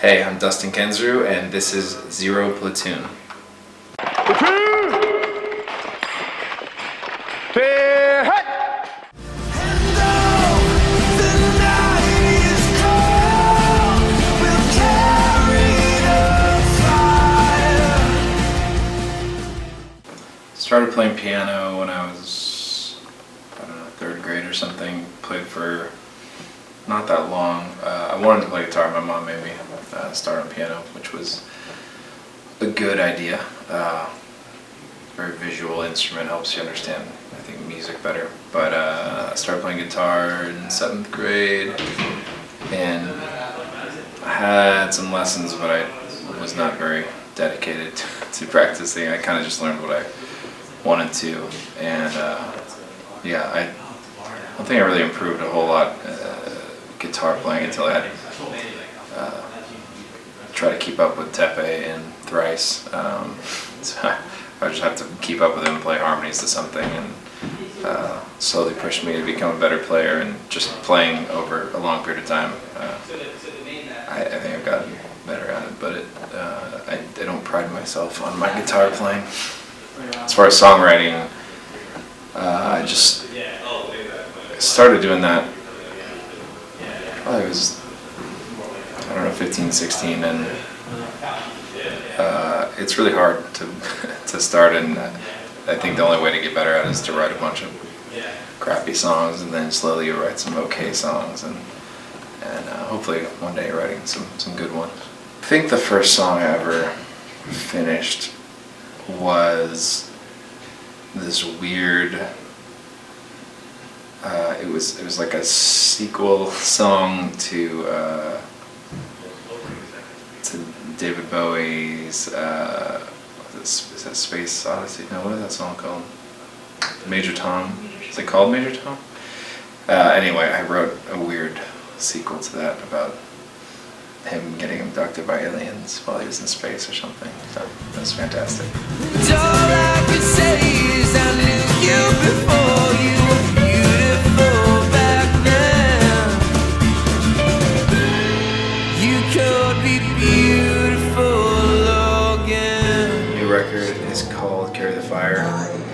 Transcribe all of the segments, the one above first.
Hey, I'm Dustin Kensrew, and this is Zero Platoon. Started playing piano when I was, I don't know, 3rd grade or something. Played for not that long. I wanted to play guitar. My mom made me start on piano, which was a good idea. Very visual instrument, helps you understand, I think, music better. But I started playing guitar in 7th grade, and I had some lessons, but I was not very dedicated to practicing. I kind of just learned what I wanted to, and yeah, I don't think I really improved a whole lot guitar playing until I had try to keep up with Tepe and Thrice. So I just have to keep up with them and play harmonies to something, and slowly pushed me to become a better player. And just playing over a long period of time, I think I've gotten better at it. But I don't pride myself on my guitar playing. As far as songwriting, I just started doing that probably was, I don't know, 15, 16, and it's really hard to start, and I think the only way to get better at it is to write a bunch of crappy songs, and then slowly you write some okay songs, and hopefully one day you're writing some good ones. I think the first song I ever finished was this weird, it was like a sequel song to David Bowie's is that Space Odyssey? No, what is that song called? Major Tom. Is it called Major Tom? Anyway, I wrote a weird sequel to that about him getting abducted by aliens while he was in space or something. So that's fantastic. All I could say is I knew you before you were beautiful back then. You could be beautiful again. New record is called Carry the Fire.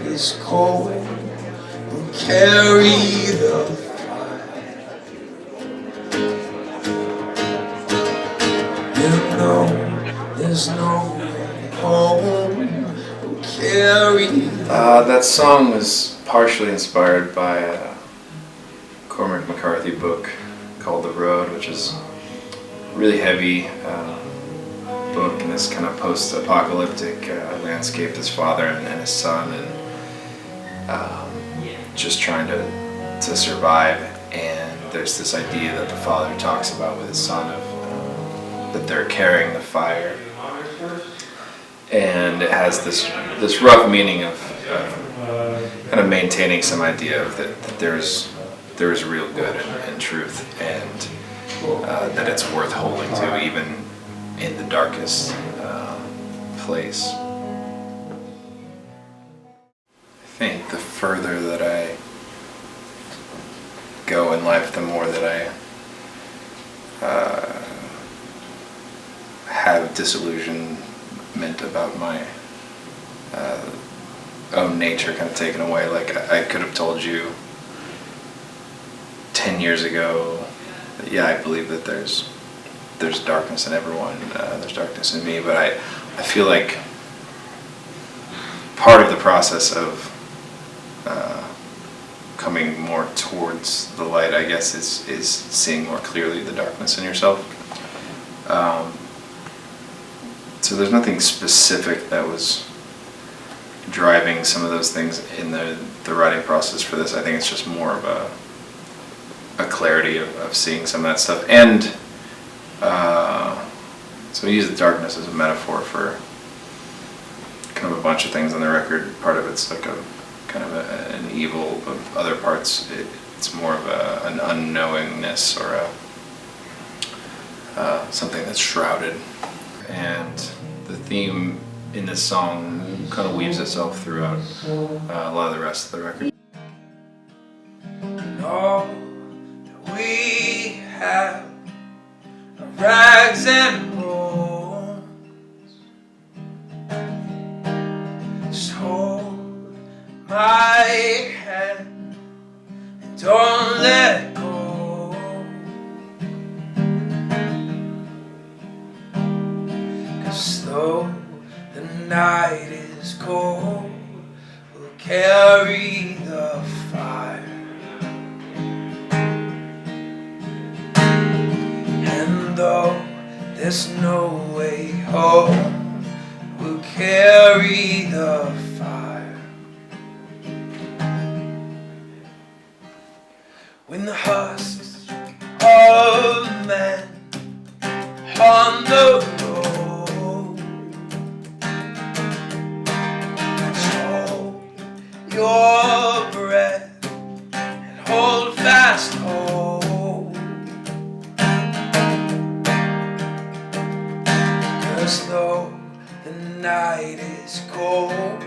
It's cold and carry the there's no home to carry. That song was partially inspired by a Cormac McCarthy book called The Road, which is a really heavy book in this kind of post-apocalyptic landscape. His father and his son, and just trying to survive. And there's this idea that the father talks about with his son of that they're carrying the fire, and it has this rough meaning of kind of maintaining some idea of that there is real good and truth, and that it's worth holding to even in the darkest place. I think the further that I go in life, the more that I have disillusionment about my own nature kind of taken away. Like I could have told you 10 years ago that, yeah, I believe that there's darkness in everyone, there's darkness in me, but I feel like part of the process of coming more towards the light, I guess, is seeing more clearly the darkness in yourself. So there's nothing specific that was driving some of those things in the writing process for this. I think it's just more of a clarity of seeing some of that stuff. And so we use the darkness as a metaphor for kind of a bunch of things on the record. Part of it's like a kind of an evil, but other parts it's more of an unknowingness or something that's shrouded. And the theme in this song kind of weaves itself throughout a lot of the rest of the record. All that we have are rags and though the night is cold, we'll carry the fire. And though there's no way home, we'll carry the fire. When the husks of men on the road, hold your breath and hold fast hope, 'cause though the night is cold,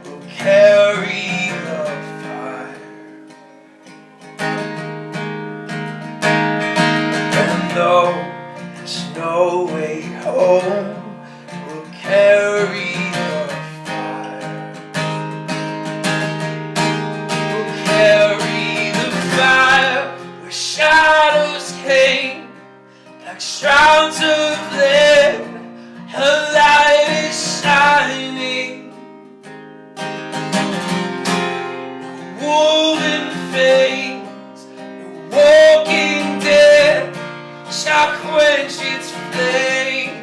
we'll carry the fire. And though there's no way home, we'll carry the fire. We'll carry the fire where shadows came like shrouds of lead. A light is shining, no woven veins, no walking dead shall quench its flame.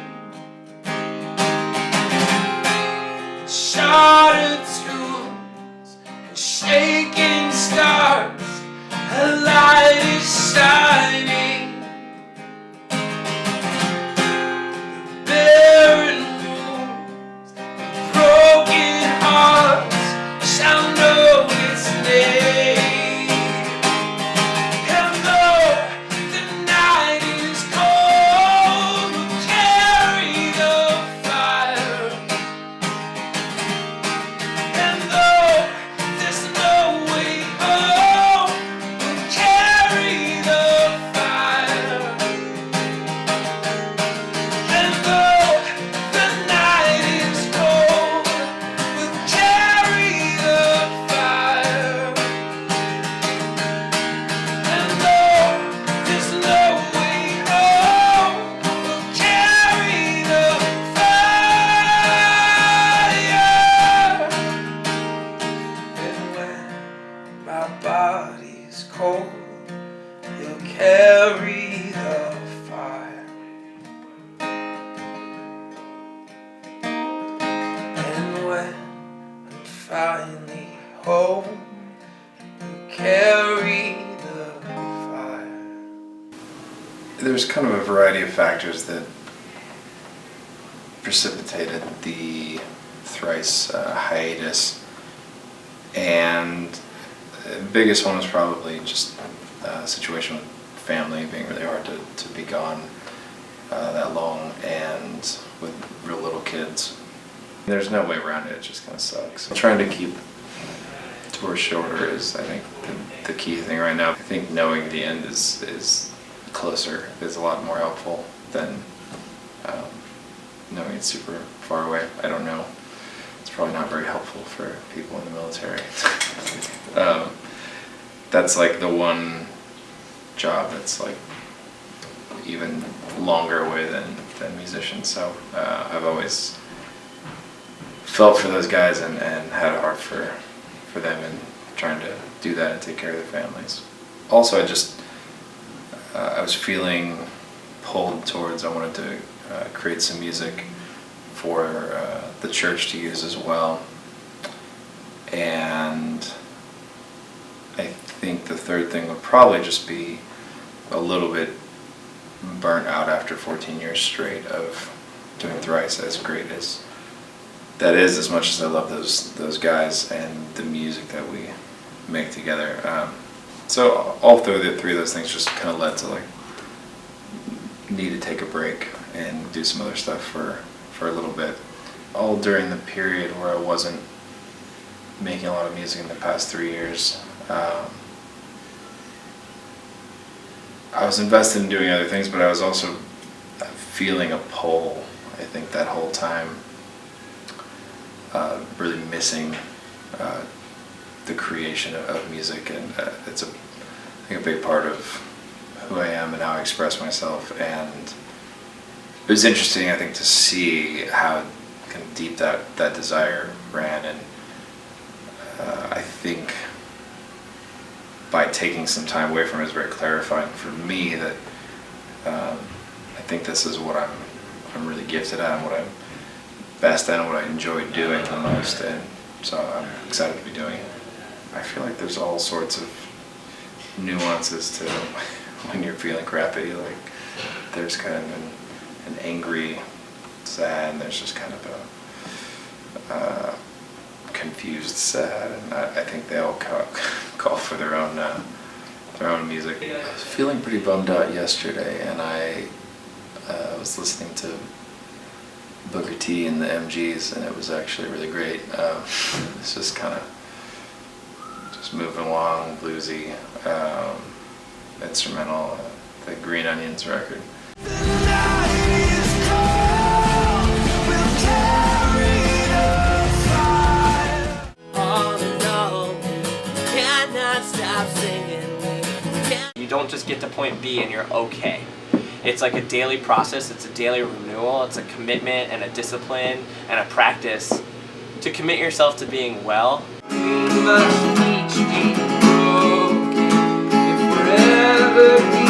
Shattered tombs and shaking stars, a light is shining. Barren wounds, broken hearts shall know its name. And though the night is cold, we'll carry the fire. And though there's no way home, we'll carry the fire. And though the night is cold, we'll carry the fire. And though there's no way home, we'll carry the fire. And when my body's cold, you'll carry the fire. And when I'm finally home, you'll carry the fire. There's kind of a variety of factors that precipitated the Thrice hiatus, and the biggest one was probably just a situation with family being really hard to be gone that long and with real little kids. There's no way around it, it just kind of sucks. Trying to keep tours shorter is, I think, the key thing right now. I think knowing the end is closer is a lot more helpful than knowing it's super far away. I don't know. It's probably not very helpful for people in the military. That's like the one job that's like even longer away than musicians. So I've always felt for those guys and had a heart for them and trying to do that and take care of their families. Also, I was feeling pulled towards, I wanted to create some music for the church to use as well. And I think the third thing would probably just be a little bit burnt out after 14 years straight of doing Thrice, as great as that is, as much as I love those guys and the music that we make together. So all three of those things just kind of led to like need to take a break and do some other stuff for a little bit. All during the period where I wasn't making a lot of music in the past 3 years. I was invested in doing other things, but I was also feeling a pull, I think, that whole time, really missing the creation of music, and it's I think a big part of who I am and how I express myself, and it was interesting, I think, to see how kind of deep that desire ran, and I think by taking some time away from it was very clarifying for me that I think this is what I'm really gifted at, and what I'm best at, and what I enjoy doing the most, and so I'm excited to be doing it. I feel like there's all sorts of nuances to when you're feeling crappy. Like there's kind of an angry, sad, and there's just kind of a confused sad, and I think they all call for their own music. I was feeling pretty bummed out yesterday, and I was listening to Booker T and the MGs, and it was actually really great. It's just kind of just moving along, bluesy, instrumental, the Green Onions record. You don't just get to point B and you're okay. It's like a daily process, it's a daily renewal, it's a commitment and a discipline and a practice to commit yourself to being well. We must each be broken if we're ever